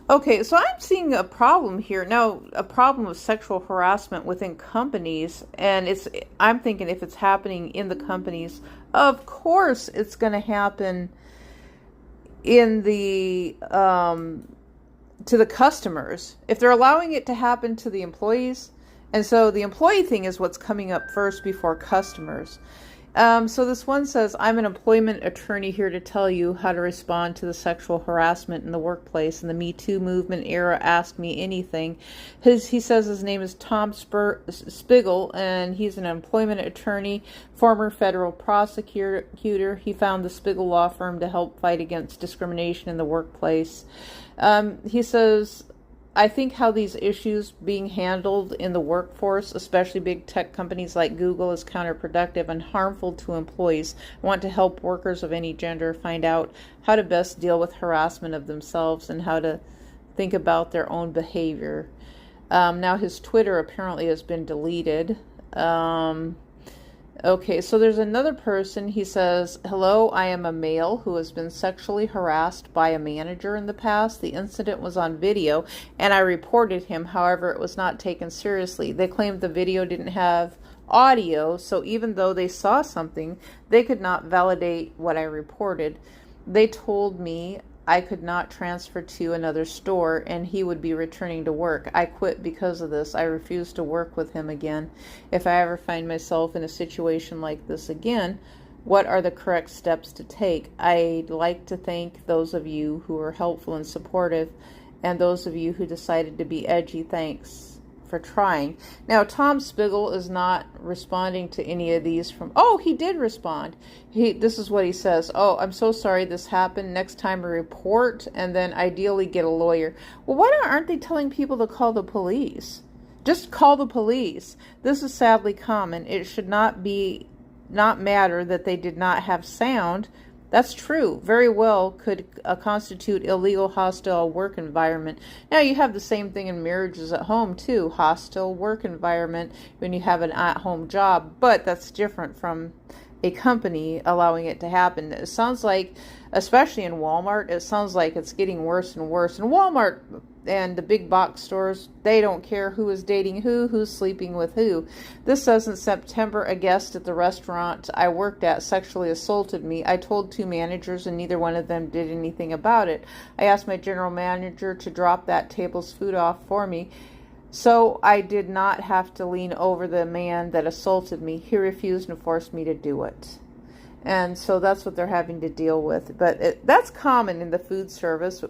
Okay, so I'm seeing a problem here now, a problem of sexual harassment within companies, and I'm thinking if it's happening in the companies, of course it's going to happen in the to the customers. If they're allowing it to happen to the employees, and so the employee thing is what's coming up first before customers. So this one says, I'm an employment attorney here to tell you how to respond to the sexual harassment in the workplace. In the Me Too movement era, ask me anything. He says his name is Tom Spiegel, and he's an employment attorney, former federal prosecutor. He found the Spiegel law firm to help fight against discrimination in the workplace. He says, I think how these issues being handled in the workforce, especially big tech companies like Google, is counterproductive and harmful to employees. I want to help workers of any gender find out how to best deal with harassment of themselves and how to think about their own behavior. Now his Twitter apparently has been deleted. Okay, so there's another person. He says, hello, I am a male who has been sexually harassed by a manager in the past. The incident was on video, and I reported him. However, it was not taken seriously. They claimed the video didn't have audio, so even though they saw something, they could not validate what I reported. They told me I could not transfer to another store and he would be returning to work. I quit because of this. I refuse to work with him again. If I ever find myself in a situation like this again, what are the correct steps to take? I'd like to thank those of you who were helpful and supportive, and those of you who decided to be edgy. Thanks for trying. Now, Tom Spiegel is not responding to any of these from... Oh, he did respond. This is what he says. Oh, I'm so sorry this happened. Next time a report, and then ideally get a lawyer. Well, why aren't they telling people to call the police? Just call the police. This is sadly common. It should not matter that they did not have sound. That's true. Very well could constitute illegal, hostile work environment. Now, you have the same thing in marriages at home, too. Hostile work environment when you have an at-home job. But that's different from a company allowing it to happen. It sounds like, especially in Walmart, it sounds like it's getting worse and worse. And Walmart and the big box stores, they don't care who is dating who's sleeping with who. This says in September, a guest at the restaurant I worked at sexually assaulted me. I told 2 managers and neither one of them did anything about it. I asked my general manager to drop that table's food off for me, so I did not have to lean over the man that assaulted me. He refused and forced me to do it. And so that's what they're having to deal with. But that's common in the food service.